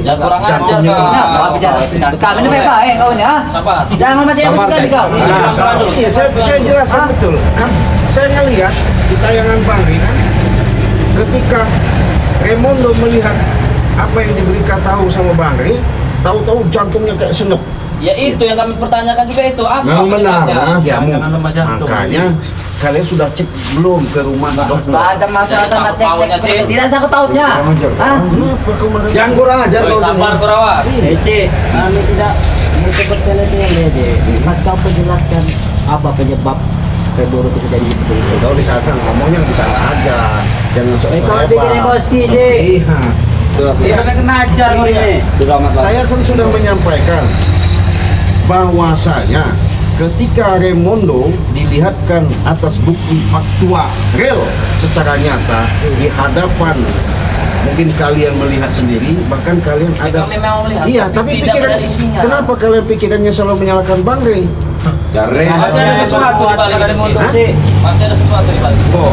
Jangan kurang ajar Jantungnya kau. Nah, bicara. Kami ini baik kau ini, ha? Sabar. Jangan mati emosi kali kau. Iya, saya jelaskan betul. Saya ngelihat di tayangan Bang Ri kan, ketika Raimondo melihat apa yang diberikan tahu sama Bang Ri, tahu-tahu jantungnya kayak senep. Ya itu yang kami pertanyakan juga itu apa? Memang benar. penyebabnya? Ya, makanya kalian sudah cek belum ke rumah dokter? Tidak ada masalah sama Tidak sangkut pautnya, Cik. Tidak sangkut pautnya. Hah? Kenapa kau mereka? Jangan kurang ajar Woi, kau sabar ini. Kurawa. Ece, kami tidak menyebutkan itu yang lede. Mas kau penjelaskan apa penyebab Reboro itu terjadi seperti itu. Kau di sana ngomongnya di sana aja. Jangan sok Kau bikin emosi, Je. Iya. Kita kena ajar kau ini. Saya kan sudah menyampaikan bahwasanya ketika Raimondo dilihatkan atas bukti faktual real secara nyata di hadapan, mungkin kalian melihat sendiri, bahkan kalian ada Kami memang melihat. iya, tapi tidak pikiran ada isinya. kenapa kalian pikirannya selalu menyalahkan Bang Ray? Masih ada sesuatu di balik dari motor. Hah? Masih ada sesuatu di balik. Oh,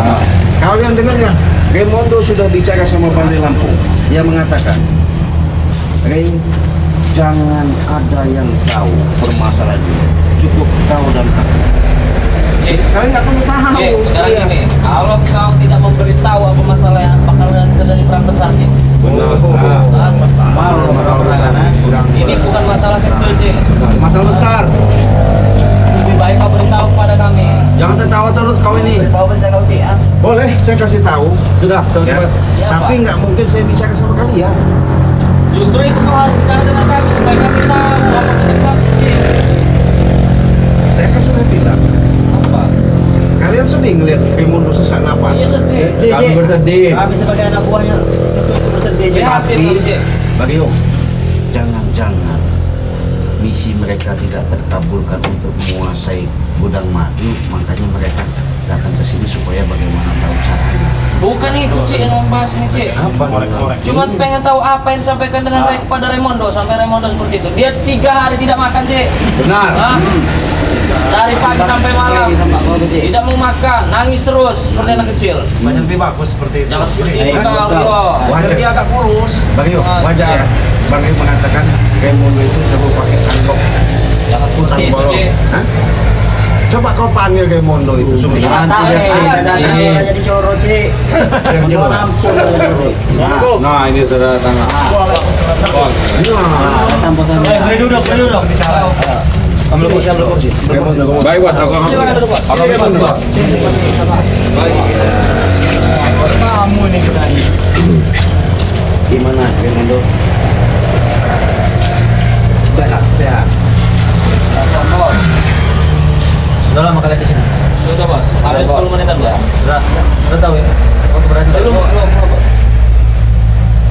kalian dengar nggak? Raimondo sudah bicara sama Bang Ray Lampung. Dia mengatakan, Ray, jangan ada yang tahu permasalahan ini. Cukup kau dan aku. Cik, Kalian nggak perlu tahu. Cik, sekarang Iya. gini, kalau kau tidak memberitahu apa masalah yang bakalan terjadi perang besar, Cik. Ini bukan masalah kecil, Cik. Masalah besar. Lebih baik kau beritahu kepada kami. Jangan tertawa terus kau ini. Kau bisa kau sih, ha? Boleh, saya kasih tahu. Sudah, Ya. Ya, Tapi Pak. nggak mungkin saya bicara sama kalian. Justru itu kau harus bicara dengan kami supaya kami tahu apa penyebabnya, Cik. Saya kan sudah bilang, Apa? kalian sedih ngeliat Raimondo sesak napas. Iya sedih. Kami bersedih. Kami sebagai anak buahnya itu bersedih, Je. Prihatin kami, Cik. Bagio, jangan-jangan misi mereka tidak terkabulkan untuk menguasai gudang madu, makanya mereka datang ke sini supaya bagaimana tahu caranya. Bukan itu, Cik, yang membahas ini, Cik. Apa? Cuma pengen tahu apa yang disampaikan dengan kepada Raimondo sampai Raimondo seperti itu. Dia 3 hari tidak makan, Cik. Benar. Hah? Dari pagi sampai malam tidak mau makan, nangis terus seperti anak kecil. Banyak lebih bagus seperti itu. Jangan seperti itu kau, Rio. Wajar. Dia agak kurus. Bagio, wajar. Bagio mengatakan Raimondo itu selalu pakai handuk. Jangan seperti itu, Cik. Hah? Coba kau panggil Raimondo itu supaya Jangan tahu, Ada Ini. saja dicoro, Je. yang Jual jelas. ampun. Nah, ini sudah tangga. Nah, Tanpa kami. Boleh duduk, boleh duduk. Ambil kursi, ambil kursi. Baik, buat aku. Silakan duduk, Pak. Ambil kursi, Pak. Kamu nih kita nih. gimana Raimondo? Sehat. Bos. Sudah lama kalian di sini. Sudah, Bos. Ada 10 menitan, Bos. Sudah tahu ya. Kamu berani Belum, Bos.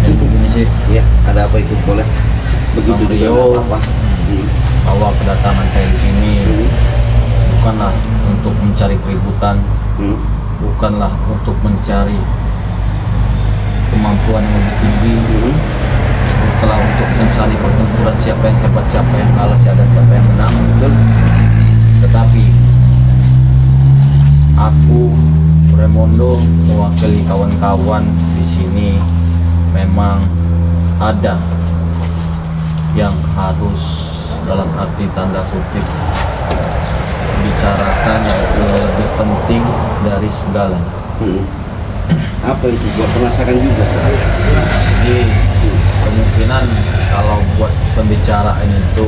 begini sih. Ya, ada apa itu boleh? Begitu dia Rio. apa? Awal kedatangan saya di sini bukanlah untuk mencari keributan, bukanlah untuk mencari kemampuan yang lebih tinggi, bukanlah untuk mencari pertempuran siapa yang hebat, siapa yang kalah, dan siapa yang menang. Tetapi aku, Raimondo, mewakili kawan-kawan di sini, memang ada yang harus dalam arti tanda kutip bicarakan yang lebih penting dari segala. Apa itu? Gua penasaran juga sekarang. Jadi kemungkinan kalau buat pembicaraan itu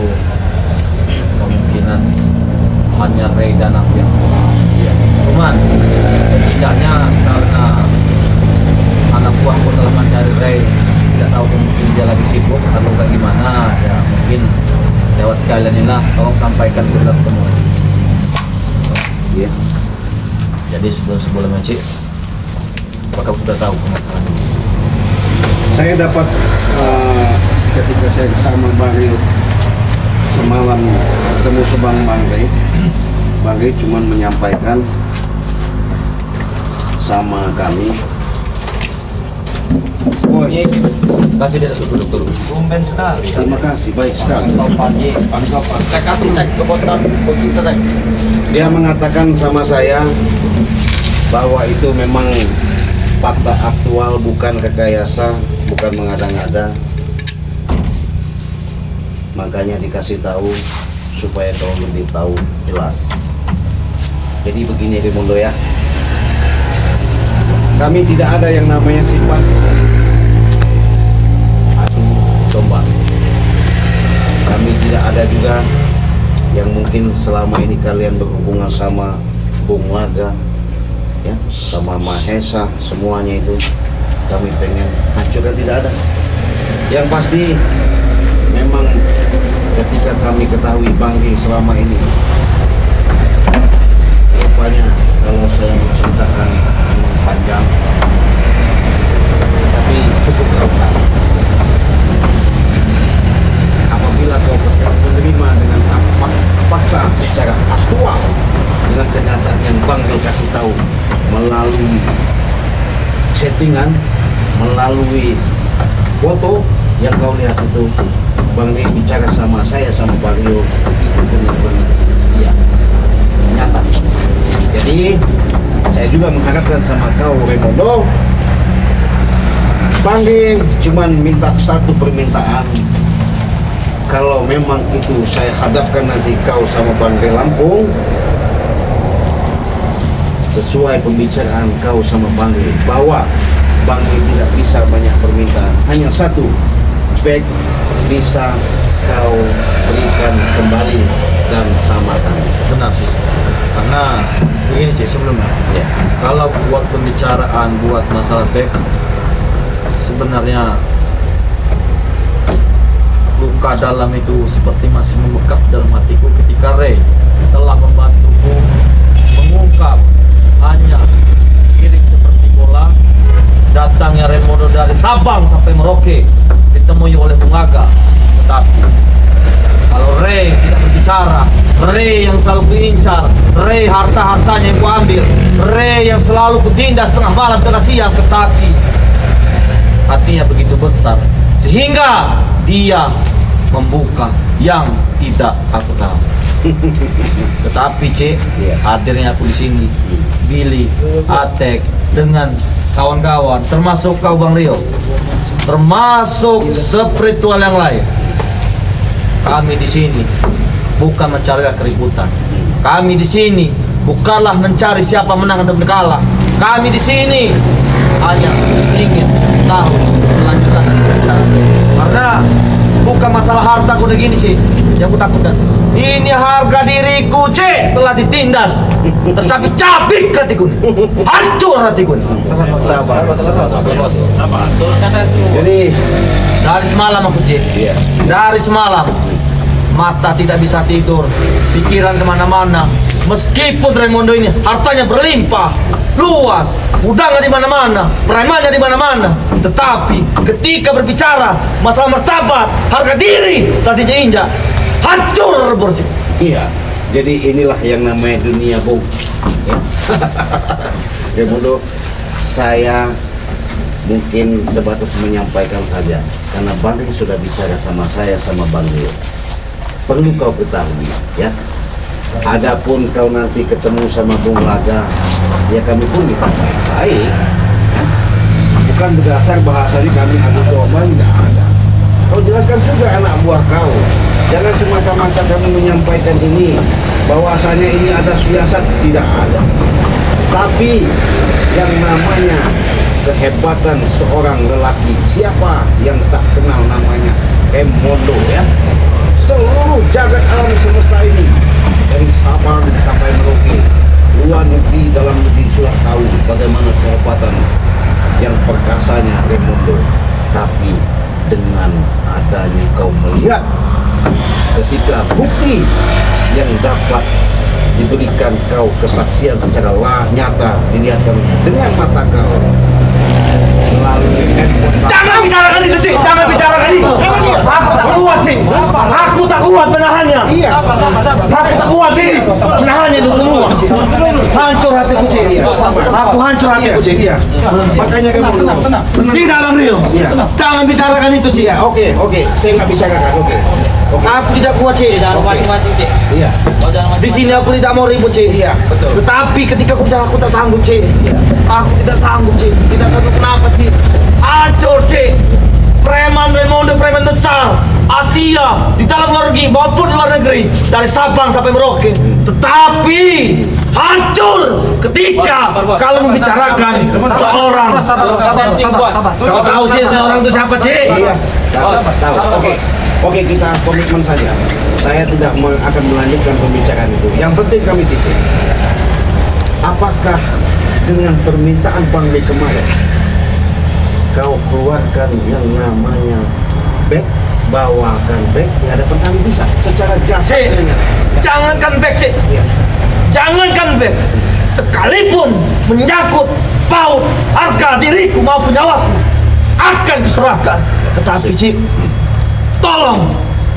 kemungkinan hanya Ray dan aku yang ya. Cuman setidaknya karena anak buahku telah mencari Ray, tidak tahu mungkin dia lagi sibuk atau gimana, ya mungkin lewat kalian inilah tolong sampaikan kita ketemu. Iya. Jadi sebelumnya Cik, apakah sudah tahu permasalahan ini? Saya dapat ketika saya bersama Bang Rio semalam ketemu sebang Bang Rio cuma menyampaikan sama kami. Bos, Kasih dia duduk dulu. Tumben sekali. terima kasih, baik sekali. Saya kasih cek ke bos kita, Cek. Dia mengatakan sama saya bahwa itu memang fakta aktual, bukan rekayasa, bukan mengada-ngada. makanya dikasih tahu supaya kau lebih tahu jelas. Jadi begini Raimundo ya, kami tidak ada yang namanya sifat adu domba. Kami tidak ada juga yang mungkin selama ini kalian berhubungan sama Bung Laga, ya, sama Mahesa, semuanya itu kami pengen hancurkan, tidak ada. Yang pasti memang ketika kami ketahui Banggi selama ini, rupanya kalau saya menceritakan memang panjang, tapi cukup kau tahu. Apabila kau menerima dengan fakta secara aktual, dengan kenyataan yang Banggi kasih tahu melalui settingan, melalui foto yang kau lihat itu, Bang Lee bicara sama saya, sama Bang Rio, itu benar-benar ya, nyata. Jadi saya juga mengharapkan sama kau Raimundo, Bang Lee cuman minta satu permintaan. Kalau memang itu saya hadapkan nanti kau sama Bang Lee Lampung, sesuai pembicaraan kau sama Bang Lee, bahwa Bang Lee tidak bisa banyak permintaan, hanya satu, back bisa kau berikan kembali dan samakan. Benar sih, karena begini Cik, sebelumnya Ya. kalau buat pembicaraan buat masalah back, sebenarnya luka dalam itu seperti masih membekas dalam hatiku ketika Ray telah membantuku mengungkap hanya kirim seperti bola datangnya Raimundo dari Sabang sampai Merauke ditemui oleh Bung Aga. Tetapi kalau Ray tidak berbicara, Ray yang selalu kuincar, Ray harta-hartanya yang kuambil, Ray yang selalu kutindas tengah malam tengah siang, tetapi hatinya begitu besar sehingga dia membuka yang tidak aku tahu. Tetapi Cik, hadirnya aku di sini, Billy, Atek, dengan kawan-kawan, termasuk kau Bang Rio, termasuk spiritual yang lain. Kami di sini bukan mencari keributan. Kami di sini bukanlah mencari siapa menang atau kalah. Kami di sini hanya ingin tahu kelanjutan pembicaraan. Karena bukan masalah harta kuda gini Cik yang ku takutkan. Ini harga diriku Cik telah ditindas, tercabik-cabik hatiku, hancur hatiku. Sabar. Sabar. Turunkan semua. Jadi Dari semalam aku Cik, ya, dari semalam mata tidak bisa tidur, pikiran kemana-mana. Meskipun Raimundo ini hartanya berlimpah, luas, udangnya di mana-mana, premannya di mana-mana, tetapi ketika berbicara masalah martabat, harga diri telah diinjak, hancur bersih. iya. Jadi inilah yang namanya dunia Bung. Ya. Raimundo, saya mungkin sebatas menyampaikan saja, karena Bang Lee sudah bicara sama saya sama Bang Rio. Perlu kau ketahui, ya. Adapun kau nanti ketemu sama Bung Laga, ya kami pun kita baik. Bukan berdasar bahasanya kami adu domba, tidak ada. Kau jelaskan juga anak buah kau. Jangan semata-mata kami menyampaikan ini bahwasanya ini ada siasat, tidak ada. Tapi yang namanya kehebatan seorang lelaki, siapa yang tak kenal namanya Raimundo, ya. Seluruh jagat alam semesta ini, dari Sabang sampai Merauke, luar negeri, dalam negeri sudah tahu bagaimana kehebatan yang perkasanya Raimundo. Tapi dengan adanya kau melihat ketika bukti yang dapat diberikan kau kesaksian secara nyata dilihatkan dengan mata kau melalui handphone. Jangan bicarakan itu Cik, jangan bicarakan itu. Aku tak kuat Cik, aku tak kuat menahannya. Aku tak kuat Cik, menahannya itu semua. Hancur hatiku Cik, aku hancur hatiku Cik. Makanya kamu tenang. Tidak Bang Rio, jangan bicarakan itu Cik. Ya, oke, saya nggak bicarakan, oke. Aku tidak kuat Cik. Jangan mancing-mancing Cik. Iya, Oh, jangan Di sini aku tidak mau ribut Cik. iya, betul. Tetapi ketika aku bicara aku tak sanggup Cik. Aku tidak sanggup Cik. Tidak sanggup kenapa Cik? Hancur Cik. Preman Raimundo, preman besar Asia dunia, di dalam luar negeri maupun luar negeri, dari Sabang sampai Merauke, tetapi hancur ketika kalau membicarakan seorang. Kau tahu Cik, seorang itu siapa Cik? Iya, tahu. Oke, kita komitmen saja. Saya tidak akan melanjutkan pembicaraan itu. Yang penting kami titik. Apakah dengan permintaan Bang Lee kemarin, kau keluarkan yang namanya back, bawakan back di hadapan kami bisa secara jasa? Cik, jangankan back Cik, Iya. jangankan back, sekalipun menyangkut paut harga diriku maupun nyawaku akan kuserahkan. Tetapi Cik, tolong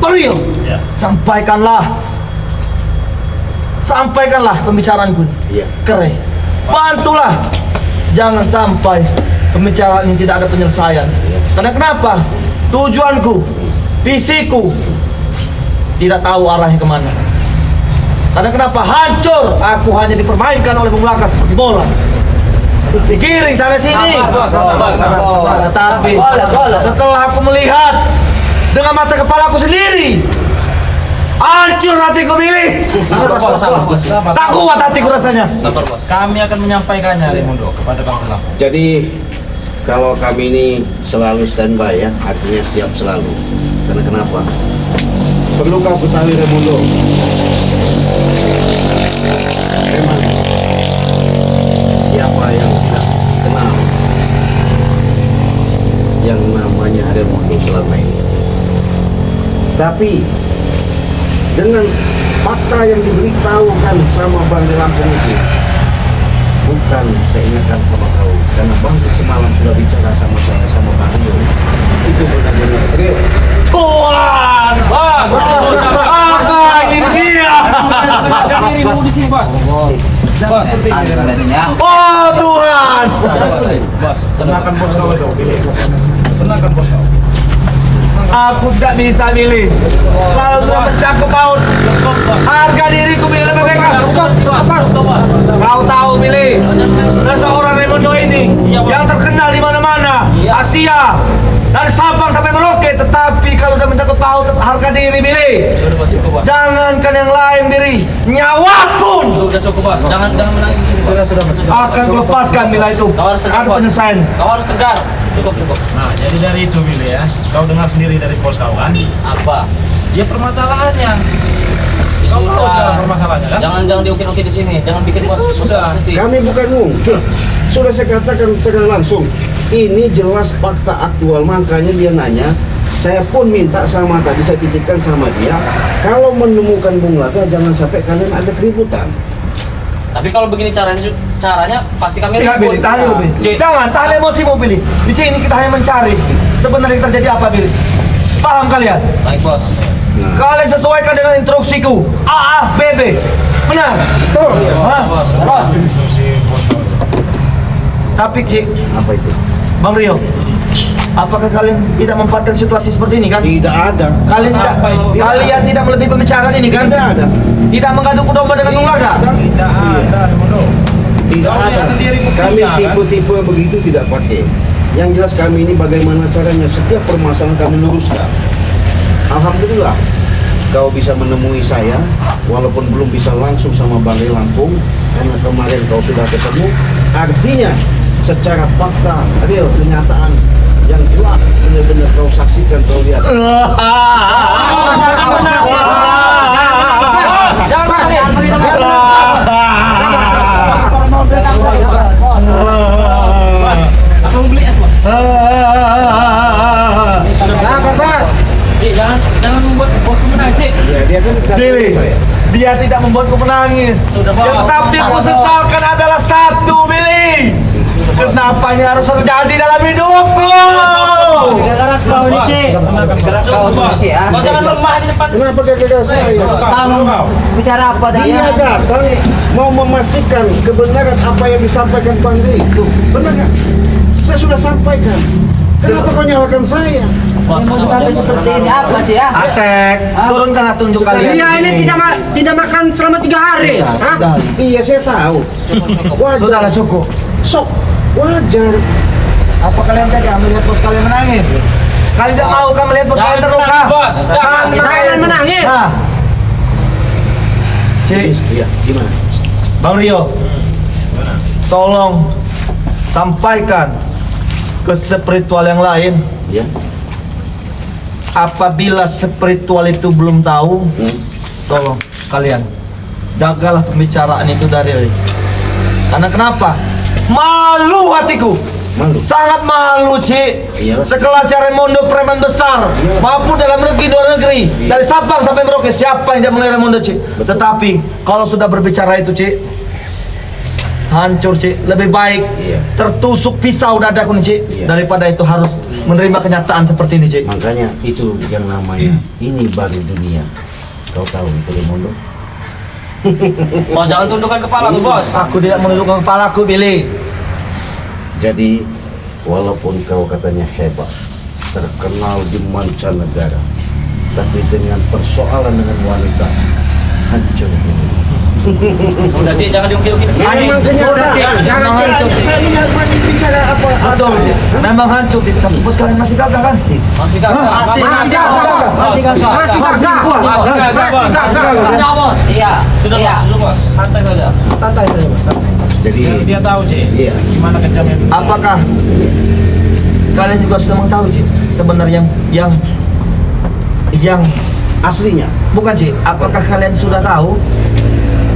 beliau sampaikanlah pembicaraanku Iya. kere, bantulah jangan sampai pembicaraan ini tidak ada penyelesaian. Karena kenapa? Tujuanku, visiku tidak tahu arahnya kemana. Karena kenapa? Hancur, aku hanya dipermainkan oleh pembelaka seperti bola, digiring sana sini. Tapi setelah aku melihat dengan mata kepala aku sendiri, hancur hatiku Billy. Tak kuat hatiku rasanya. Kami akan menyampaikannya Raimundo kepada Bang Lampung. Jadi kalau kami ini selalu standby ya, artinya siap selalu. Karena kenapa? Perlu kau ketahui Raimundo, memang siapa yang tidak kenal yang namanya Raimundo selama ini. Tapi dengan fakta yang diberitahukan sama Bang Lee Lampung itu, bukan saya ingatkan sama kau, karena Bang Lee semalam sudah bicara sama saya, sama Bang Rio. Itu benar-benar real. Tuhan, Bos. Apa ini dia? Di sini, Bos. Oh Tuhan. Tenangkan bos kau itu, Billy. Tenangkan bos kau. Aku tidak bisa milih. Kalau sudah mencakup paut harga diriku milih lebih baik. Kau tahu milih seseorang Raimundo ini yang terkenal di mana-mana, Asia, dari Sabang sampai Merauke. Tetapi kalau sudah mencakup paut harga diri milih, jangankan yang lain diri, nyawa pun Sudah cukup Bos, jangan menangis di sini Bos. akan kulepaskan bila itu Kau harus tegar ada Bos. penyelesaian. Kau harus tegar. Cukup. Nah, jadi dari itu Billy ya. Kau dengar sendiri dari bos kau kan? Apa? Ya permasalahannya. Kau tahu sekarang permasalahannya kan? Jangan diukir-ukir di sini. Jangan bikin Bos Sudah. sedih. Kami bukan mungkin. Sudah saya katakan secara langsung, ini jelas fakta aktual. Makanya dia nanya, saya pun minta sama tadi, saya titipkan sama dia, kalau menemukan Bung Laka jangan sampai kalian ada keributan. Tapi kalau begini caranya pasti kami Tidak Billy, tahan dulu Billy. Cik, Jangan, tahan emosimu Billy. Di sini kita hanya mencari sebenarnya yang terjadi apa Billy. Paham kalian? baik Bos. Kalian sesuaikan dengan instruksiku. A, B, B. Benar? Hah? Bos. Tapi Cik, Apa itu? Bang Rio, apakah kalian tidak memanfaatkan situasi seperti ini kan? Tidak ada. Kalian tidak melebihi pembicaraan ini kan? Tidak ada. Tidak mengadu domba dengan Bung Laka? Tidak ada, Raimundo. Tidak Kau lihat ada. sendiri buktinya, Kami kan? tipe-tipe begitu tidak pakai. Yang jelas kami ini bagaimana caranya setiap permasalahan kami luruskan. Alhamdulillah kau bisa menemui saya walaupun belum bisa langsung sama Bang Lee Lampung karena kemarin kau sudah ketemu. Artinya secara fakta real kenyataan yang jelas benar-benar kau saksikan, kau lihat. Cik, jangan membuat bosku menangis, Cik. Ya, dia kan tidak Billy, tahu saya. dia tidak membuatku menangis. Sudah, Bos. Yang tapi ku sesalkan adalah satu, Billy. Kenapa ini harus terjadi dalam hidupku? Gara-gara kau ini, Cik. Gara-gara kau ini, Cik, ah. Bos jangan lemah di depan. Kenapa gagal saya? Kamu bicara apa tadi? Dia datang mau memastikan kebenaran apa yang disampaikan Bang Lee itu. Benar nggak? Saya sudah sampaikan. Kenapa kau nyalakan saya? Sampai seperti ini apa, Cik, ah? Atek, turunkanlah tunjuk kalian. Dia ini tidak makan selama 3 hari. Hah? Iya, saya tahu. Sudahlah Wajar. cukup. Sok. Wajar. Apa kalian tega melihat bos kalian menangis? Kalian tidak mau kan melihat bos kalian terluka? Bos. Jangan Kita Cik, Iya, gimana? Bang Rio, tolong sampaikan ke spiritual yang lain. Ya. Apabila spiritual itu belum tahu, tolong kalian jagalah pembicaraan itu dari. Karena kenapa? Malu hatiku. Malu. Sangat malu, Cik. Iya. Sekelas Raimondo preman besar, maupun dalam negeri luar negeri, dari Sabang sampai Merauke, siapa yang tidak mengenal Raimondo, Cik? Tetapi kalau sudah berbicara itu, Cik, hancur, Cik. Lebih baik Iya. tertusuk pisau dadaku nih, Cik, Iya. daripada itu harus menerima kenyataan seperti ini, Cik. Makanya itu yang namanya ini baru dunia. Kau tahu itu Raimondo? Oh, jangan tundukkan kepala lu, Bos. Aku tidak menundukkan kepalaku, Billy. Jadi walaupun kau katanya hebat, terkenal di mancanegara, tapi dengan persoalan dengan wanita hancur dunia. Udah, Cik, jangan diungkit-ungkit. Memang kenyataan. Memang hancur, Cik. Saya lihat macam bicara apa? Betul, Cik. Memang hancur, Cik. Tapi bos kalian masih gagah kan? Masih gagah. Masih gagah. Masih gagah. Masih gagah. kuat. Masih gagah. Sudah, Bos. Iya. Sudah, Bos. Sudah, Bos. Santai saja. Santai saja, Bos. Santai. Jadi Dia tahu, Cik. iya, Gimana kejamnya. Apakah kalian juga sudah mengetahui, Cik, sebenarnya yang aslinya bukan, Cik, apakah kalian sudah tahu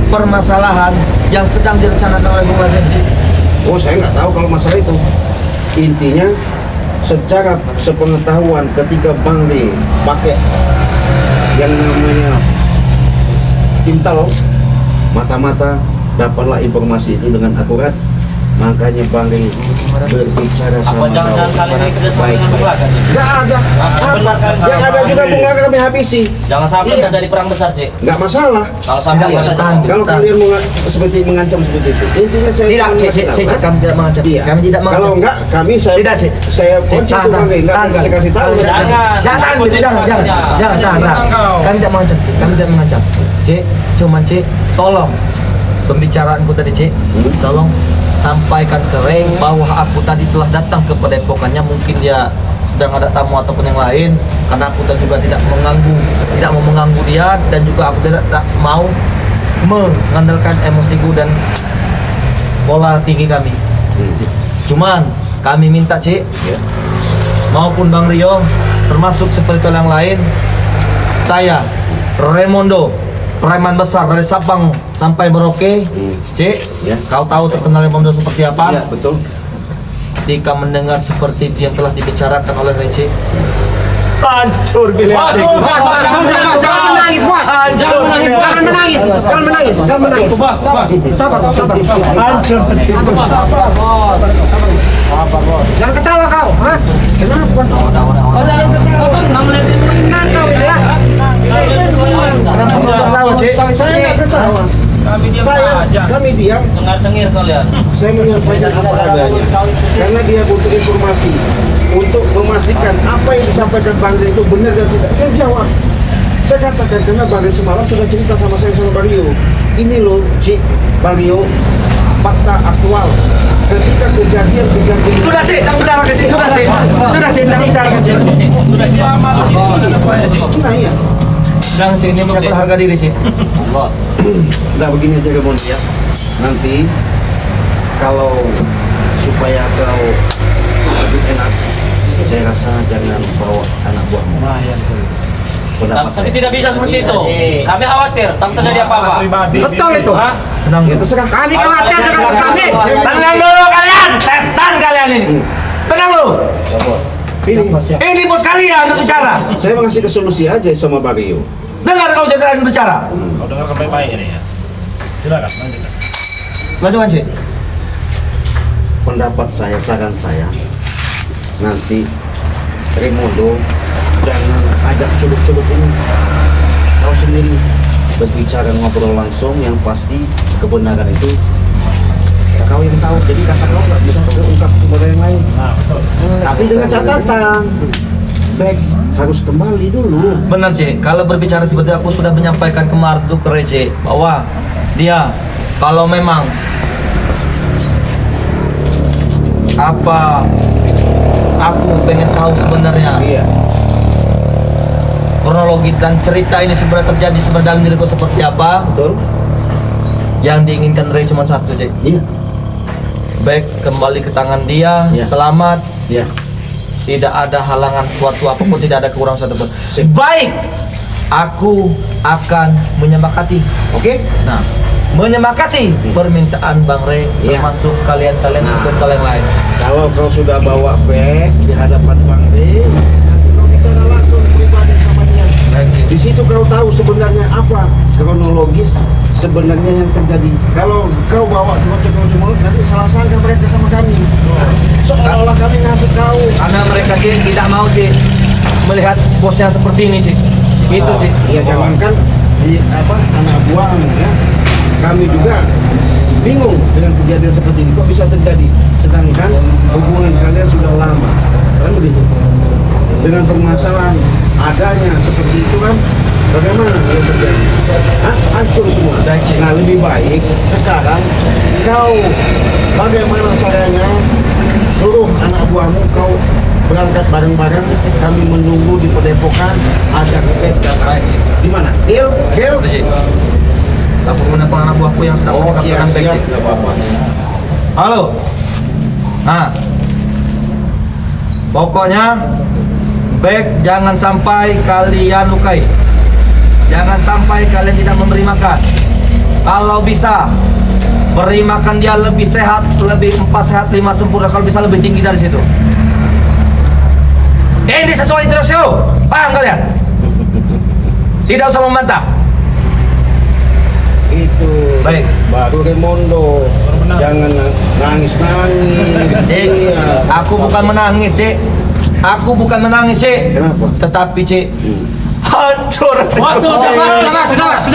permasalahan yang sedang direncanakan oleh Bung Raden, Cik? Oh, saya nggak tahu kalau masalah itu. Intinya secara sepengetahuan ketika Bang Ri pakai yang namanya intel, mata-mata dapatlah informasi itu dengan akurat. Makanya Bang Ri berbicara Apa sama jangan-jangan kau kali ini kerjasama dengan Bung Laga, Cik? Nggak ada. Benar kan? Yang ada juga Bung Laga kami habisi. Jangan sampai Iya. terjadi perang besar, Cik. Nggak masalah. Kalau sampai Iya, ada tahan. Kalau kalian seperti mengancam seperti itu, intinya saya Tidak, cuma Cik, ngasih tahu. Cik, kami tidak mengancam. Iya. Kami tidak mengancam. Kalau enggak, kami saya Tidak, Cik. saya kunci Tahan, tuh Bang Ri. Nggak tahan, saya kasih tahu. tahan, Jangan. Jangan, Ikut jangan, informasinya. jangan. Kami tidak mengancam, Cik. Kami tidak mengancam. Cik, cuman Cik, tolong pembicaraanku tadi, Cik, tolong sampaikan ke Ray bahwa aku tadi telah datang ke padepokannya. Mungkin dia sedang ada tamu ataupun yang lain, karena aku tadi juga tidak mau mengganggu dia, dan juga aku tidak mau mengandalkan emosiku dan pola tinggi kami. Cuman kami minta, Cik, maupun Bang Rio, termasuk seperti yang lain, saya Raimondo, preman besar dari Sabang sampai Merauke, Cik, Ya. kau tahu terkenal Raimondo seperti apa? Iya, betul. Ketika mendengar seperti itu yang telah dibicarakan oleh Rece, hancur bila hatiku. Jangan menangis, Bos. Hancur. Jangan menangis. Jangan menangis. Jangan menangis. Sabar, sabar. Hancur. Jangan ketawa kau. Hah? Kenapa? Kau senang melihat itu menang kau ini ya. Kenapa kau tertawa, Cik? Saya nggak ketawa. Kami diam saja. Kami diam. Cengar-cengir kalian. Saya menyampaikan apa adanya. Karena dia butuh informasi untuk memastikan apa yang disampaikan Bang Ri itu benar dan tidak. Saya jawab. Saya katakan karena Bang Ri semalam sudah cerita sama saya sama Bang Rio. Ini loh, Cik, Bang Rio, fakta aktual. Ketika kejadian Sudah, Cik, jangan bicara ke Cik. Sudah, Cik. Sudah, Cik, jangan bicara ke Cik. Sudah lama lu, Cik. Nah, iya. Jangan, Cik, ini menyangkut harga diri, Cik. Udah begini aja Remon ya. Nanti kalau supaya kau lebih enak, saya rasa jangan bawa anak buahmu. Pendapat Tapi saya. tidak bisa seperti itu. Kami khawatir, tak terjadi apa-apa. Betul itu. Hah? Tenang, Ya terserah. Kami khawatir dengan kami. tenang dulu kalian, setan kalian ini. Tenang dulu. Ini bos kalian yang bicara. Saya mengasih solusi aja sama Bang Rio. Dengar kau jangan bicara. Kau dengarkan baik-baik ini ya. Silakan, lanjutkan. Lanjutkan, Cik. Pendapat saya, saran saya, nanti Raimondo jangan ajak celup-celup ini. Kau sendiri berbicara ngobrol langsung, yang pasti kebenaran itu ya kau yang tahu. Jadi kata kau nggak bisa terungkap kepada yang lain. Nah, betul. Tapi dengan catatan, back harus kembali dulu. Benar, Cik. Kalau berbicara seperti aku sudah menyampaikan kemarin tuh ke Rece bahwa dia kalau memang apa aku pengen tahu sebenarnya Iya. kronologi dan cerita ini sebenarnya terjadi sebenarnya dalam diriku seperti apa, Betul. Yang diinginkan Ray cuma satu, Cik. Iya. Baik kembali ke tangan dia, Iya. selamat. Iya. Tidak ada halangan suatu apapun, tidak ada kekurangan satupun. Baik, aku akan menyepakati. Oke? Nah, menyepakati permintaan Bang Ray, Iya. termasuk kalian-kalian Nah. sebentar yang lain. Kalau kau sudah bawa bag di hadapan Bang Ray, nanti kau bicara langsung pribadi sama dia. Di situ kau tahu sebenarnya apa kronologis sebenarnya yang terjadi. Kalau kau bawa cuma mulut, nanti salah-salah mereka sama kami. Seolah-olah kami ngasih kau. Karena mereka, Cik, tidak mau, Cik, melihat bosnya seperti ini, Cik. Itu, Cik. Ya jangankan di anak buahmu ya. Kami juga bingung dengan kejadian seperti ini kok bisa terjadi. Sedangkan hubungan kalian sudah lama. Kan begitu. Dengan permasalahan adanya seperti itu kan, bagaimana kalau terjadi? Hancur semua. Nah lebih baik sekarang kau bagaimana caranya suruh anak buahmu kau berangkat bareng-bareng, kami menunggu di padepokan ada bag dan Baik, Cik. di mana? Deal? Deal? Betul, Cik. Aku menelepon anak buahku yang sedang Oh iya mengatakan baik, siap, Cik. nggak apa-apa. Halo. Nah, pokoknya baik jangan sampai kalian lukai. Jangan sampai kalian tidak memberi makan. Kalau bisa beri makan dia lebih sehat, lebih 4 sehat 5 sempurna. Kalau bisa lebih tinggi dari situ. Ini sesuai instruksi. Paham kalian? Tidak usah membantah. Itu Baik. baru Raimondo. Jangan nangis-nangis. Cik, Iya. aku bukan menangis, Cik. Aku bukan menangis, Cik. Kenapa? Tetapi, Cik, hancur. Bos, sudah,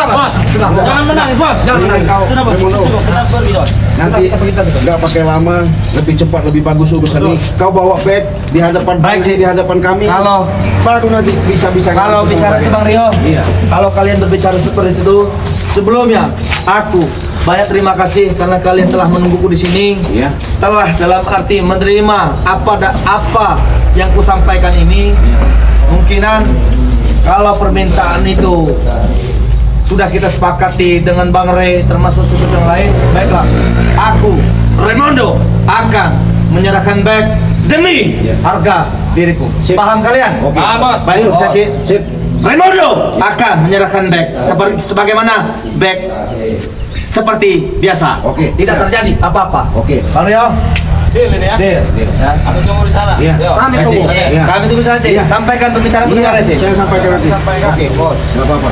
bos. Jangan menangis, bos. Jangan kau, Sudah, bos. Raimondo. Cukup, kita pergi, bos. Nanti nggak pakai lama, lebih cepat, lebih bagus urusan ini. Kau bawa bag di hadapan Baik, Cik, di hadapan kami. Kalau baru nanti bisa kalau bicara itu Bang Rio, Iya. kalau kalian berbicara seperti itu, sebelumnya aku banyak terima kasih karena kalian telah menungguku di sini. Iya. Telah dalam arti menerima apa yang ku sampaikan ini. Mungkinan kalau permintaan itu sudah kita sepakati dengan Bang Ray termasuk seperti yang lain, baiklah. Aku Raimondo akan menyerahkan bag demi harga diriku. Paham kalian? Oke. Bos. Baik, Caci. Sip. Raimondo akan menyerahkan bag sebagaimana bag seperti biasa. Oke, Tidak siap. terjadi apa-apa. Oke. Bang Rio, Deal ini ya. deal. Ya. Aku tunggu di sana. Iya. Yuk. Kami Caci. tunggu. Iya. Kami tunggu sana, Cik. Iya. Sampaikan pembicaraan Iya, pendengar, Cik. saya sampaikan nanti. Oke, bos. Nggak apa-apa.